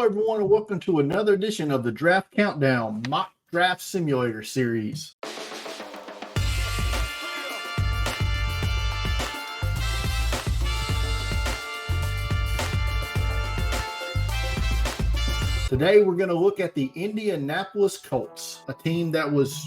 everyone, and welcome to another edition of the Draft Countdown Mock Draft Simulator Series. Today we're going to look at the Indianapolis Colts, a team that was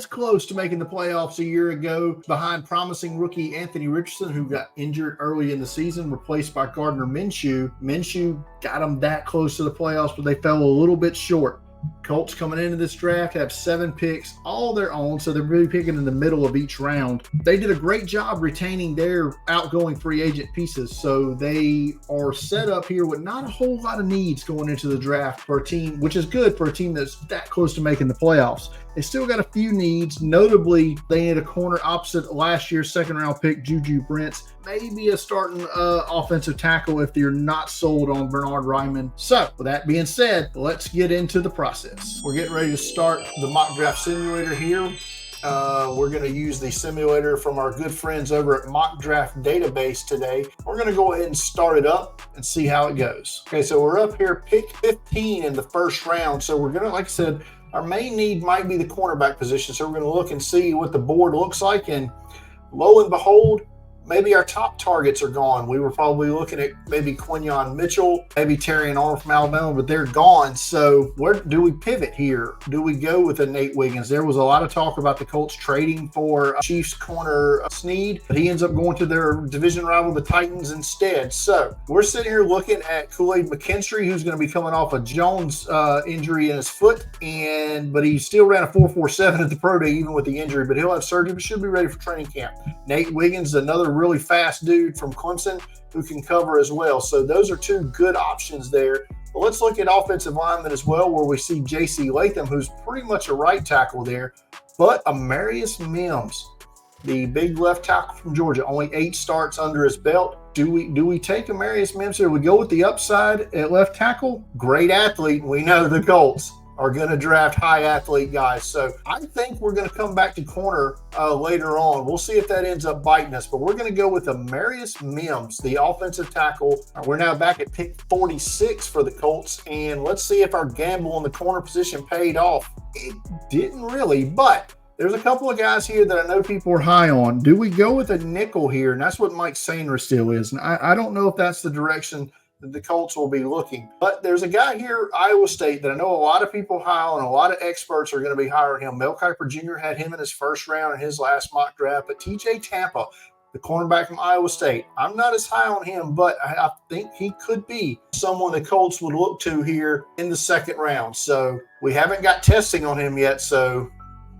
close to making the playoffs a year ago behind promising rookie Anthony Richardson, who got injured early in the season, replaced by Gardner Minshew. Minshew got them that close to the playoffs, but they fell a little bit short. Colts coming into this draft have 7 picks, all their own, so they're really picking in the middle of each round. They did a great job retaining their outgoing free agent pieces, so they are set up here with not a whole lot of needs going into the draft for a team, which is good for a team that's that close to making the playoffs. They still got a few needs. Notably, they need a corner opposite last year's second-round pick, Juju Brents. Maybe a starting offensive tackle if you're not sold on Bernhard Raimann. So, with that being said, let's get into the process. We're getting ready to start the mock draft simulator here. We're going to use the simulator from our good friends over at Mock Draft Database today. We're going to go ahead and start it up and see how it goes. Okay, so we're up here, pick 15 in the first round. So we're going to, like I said, our main need might be the cornerback position. So we're going to look and see what the board looks like. And lo and behold, maybe our top targets are gone. We were probably looking at maybe Quinyon Mitchell, maybe Terry and Arnold from Alabama, but they're gone. So where do we pivot here? Do we go with a Nate Wiggins? There was a lot of talk about the Colts trading for Chiefs corner Snead, but he ends up going to their division rival, the Titans, instead. So we're sitting here looking at Kool-Aid McKinstry, who's going to be coming off a Jones injury in his foot, but he still ran a 4.47 at the pro day, even with the injury, but he'll have surgery, but should be ready for training camp. Nate Wiggins, another really fast dude from Clemson who can cover as well. So those are 2 good options there. But let's look at offensive linemen as well, where we see J.C. Latham, who's pretty much a right tackle there, but Amarius Mims, the big left tackle from Georgia, only 8 starts under his belt. Do we take Amarius Mims here? We go with the upside at left tackle? Great athlete. We know the Colts are going to draft high athlete guys. So I think we're going to come back to corner later on. We'll see if that ends up biting us, but we're going to go with Amarius Mims, the offensive tackle. We're now back at pick 46 for the Colts, and let's see if our gamble in the corner position paid off. It didn't really, but there's a couple of guys here that I know people are high on. Do we go with a nickel here? And that's what Mike Sainer still is. And I don't know if that's the direction that the Colts will be looking. But there's a guy here, Iowa State, that I know a lot of people high on, a lot of experts are going to be higher on him. Mel Kiper Jr. had him in his first round in his last mock draft. But TJ Tampa, the cornerback from Iowa State, I'm not as high on him, but I think he could be someone the Colts would look to here in the second round. So we haven't got testing on him yet. So,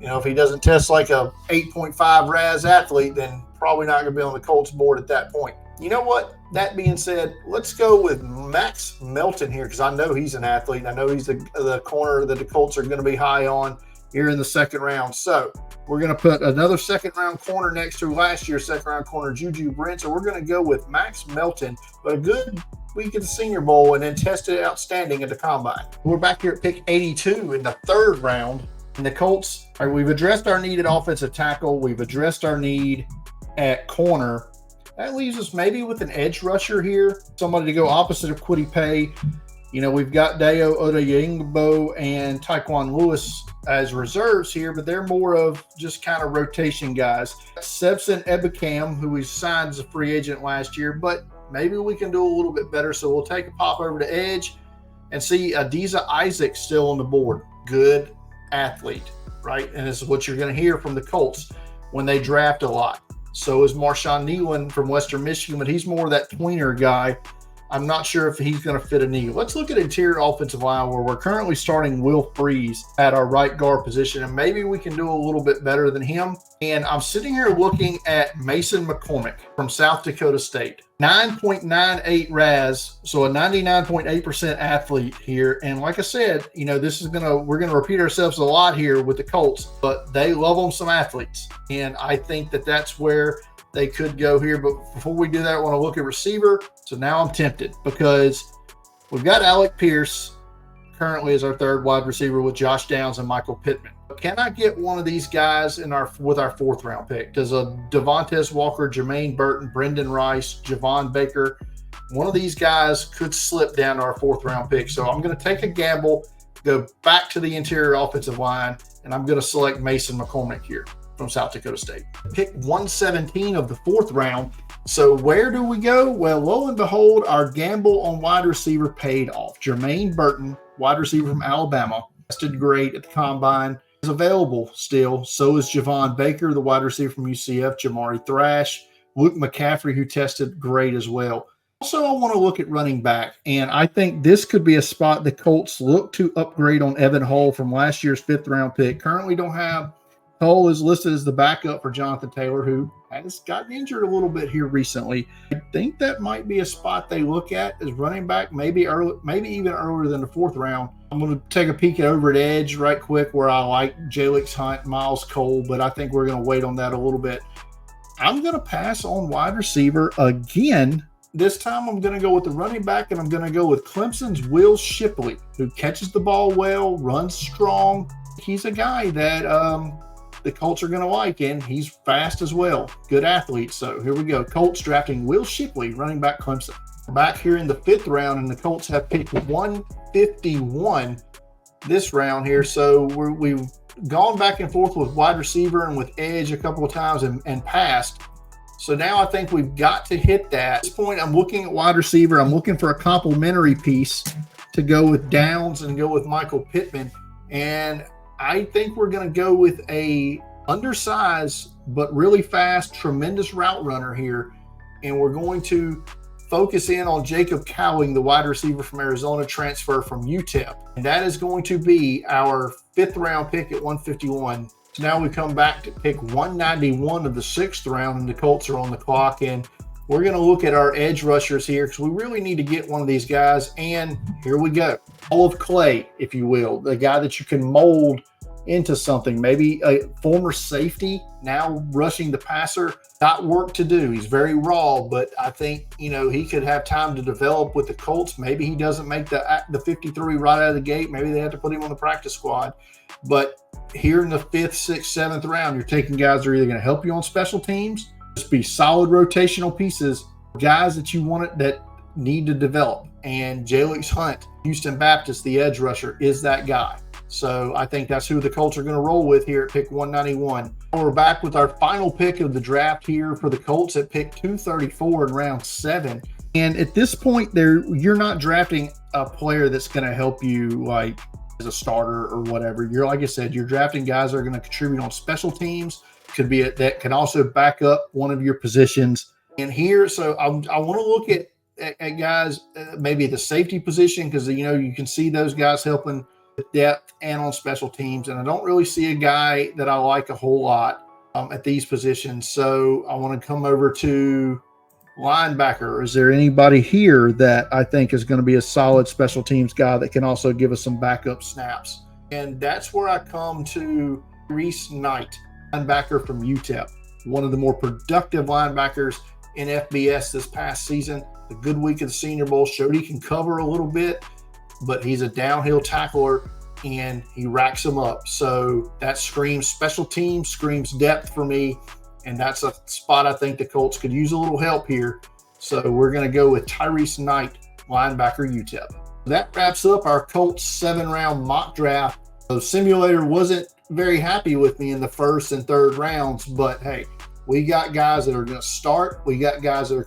if he doesn't test like a 8.5 RAS athlete, then probably not going to be on the Colts board at that point. You know what? That being said, let's go with Max Melton here, because I know he's an athlete. And I know he's the corner that the Colts are going to be high on here in the second round. So we're going to put another second-round corner next to last year's second-round corner, Juju Brents. So we're going to go with Max Melton, but a good week at the Senior Bowl and then tested outstanding at the Combine. We're back here at pick 82 in the third round. And the Colts, we've addressed our need at offensive tackle. We've addressed our need at corner. That leaves us maybe with an edge rusher here, somebody to go opposite of Kwity Paye. We've got Dayo Odeyingbo and Tyquan Lewis as reserves here, but they're more of just kind of rotation guys. Sebson Ebukam, who we signed as a free agent last year, but maybe we can do a little bit better. So we'll take a pop over to edge and see Adiza Isaac still on the board. Good athlete, right? And this is what you're going to hear from the Colts when they draft a lot. So is Marshawn Nealon from Western Michigan, but he's more of that tweener guy. I'm not sure if he's going to fit a knee. Let's look at interior offensive line, where we're currently starting Will Freeze at our right guard position, and maybe we can do a little bit better than him. And I'm sitting here looking at Mason McCormick from South Dakota State. 9.98 RAS, so a 99.8% athlete here. And like I said, we're going to repeat ourselves a lot here with the Colts, but they love them some athletes. And I think that that's where they could go here. But before we do that, I want to look at receiver. So now I'm tempted because we've got Alec Pierce currently as our third wide receiver with Josh Downs and Michael Pittman. Can I get one of these guys with our fourth round pick? Does a Devontae Walker, Jermaine Burton, Brendan Rice, Javon Baker, one of these guys could slip down to our 4th round pick. So I'm going to take a gamble, go back to the interior offensive line, and I'm going to select Mason McCormick here from South Dakota State. Pick 117 of the 4th round. So where do we go? Well, lo and behold, our gamble on wide receiver paid off. Jermaine Burton, wide receiver from Alabama, tested great at the combine, is available still. So is Javon Baker, the wide receiver from UCF, Jamari Thrash, Luke McCaffrey, who tested great as well. Also, I want to look at running back, and I think this could be a spot the Colts look to upgrade on Evan Hull from last year's 5th round pick. Currently don't have. Hull is listed as the backup for Jonathan Taylor, who has gotten injured a little bit here recently. I think that might be a spot they look at as running back, maybe early, maybe even earlier than the 4th round. I'm going to take a peek at over at edge right quick where I like Jalix Hunt, Miles Cole, but I think we're going to wait on that a little bit. I'm going to pass on wide receiver again. This time I'm going to go with the running back, and I'm going to go with Clemson's Will Shipley, who catches the ball well, runs strong. He's a guy that the Colts are going to like, and he's fast as well. Good athlete. So here we go. Colts drafting Will Shipley, running back Clemson. Back here in the 5th round, and the Colts have picked 151 this round here. So we've gone back and forth with wide receiver and with edge a couple of times and passed. So now I think we've got to hit that. At this point, I'm looking at wide receiver. I'm looking for a complementary piece to go with Downs and go with Michael Pittman. And I think we're going to go with a undersized but really fast, tremendous route runner here. And we're going to focus in on Jacob Cowing, the wide receiver from Arizona, transfer from UTEP. And that is going to be our 5th round pick at 151. So now we come back to pick 191 of the 6th round, and the Colts are on the clock. And we're going to look at our edge rushers here because we really need to get one of these guys. And here we go. Olive Clay, if you will, the guy that you can mold into something. Maybe a former safety, now rushing the passer. Got work to do. He's very raw, but I think, he could have time to develop with the Colts. Maybe he doesn't make the 53 right out of the gate. Maybe they have to put him on the practice squad. But here in the 5th, 6th, 7th round, you're taking guys that are either going to help you on special teams, just be solid rotational pieces, guys that you want that need to develop. And Jalix Hunt, Houston Baptist, the edge rusher, is that guy. So I think that's who the Colts are going to roll with here at pick 191. We're back with our final pick of the draft here for the Colts at pick 234 in round 7. And at this point, you're not drafting a player that's going to help you like as a starter or whatever. You're, like I said, you're drafting guys that are going to contribute on special teams. Could be that can also back up one of your positions. And here, so I want to look at guys maybe at the safety position because you can see those guys helping with depth and on special teams. And I don't really see a guy that I like a whole lot at these positions. So I want to come over to linebacker. Is there anybody here that I think is going to be a solid special teams guy that can also give us some backup snaps? And that's where I come to Reese Knight, linebacker from UTEP, one of the more productive linebackers in FBS this past season. A good week of the Senior Bowl showed he can cover a little bit, but he's a downhill tackler and he racks them up. So that screams special teams, screams depth for me. And that's a spot I think the Colts could use a little help here. So we're going to go with Tyrese Knight, linebacker, UTEP. That wraps up our Colts 7-round mock draft. The simulator wasn't very happy with me in the 1st and 3rd rounds, but hey, we got guys that are going to start. We got guys that are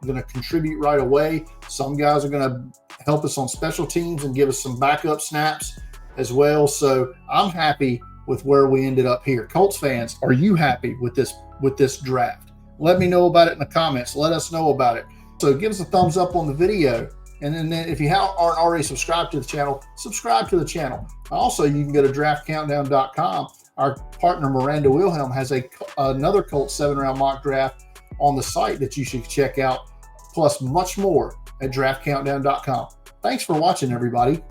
going to contribute right away. Some guys are going to help us on special teams and give us some backup snaps as well. So I'm happy with where we ended up here. Colts fans, are you happy with this draft? Let me know about it in the comments. Let us know about it. So give us a thumbs up on the video. And then if you aren't already subscribed to the channel, subscribe to the channel. Also, you can go to draftcountdown.com. Our partner, Miranda Wilhelm, has another Colts 7-round mock draft on the site that you should check out, plus much more at draftcountdown.com. Thanks for watching, everybody.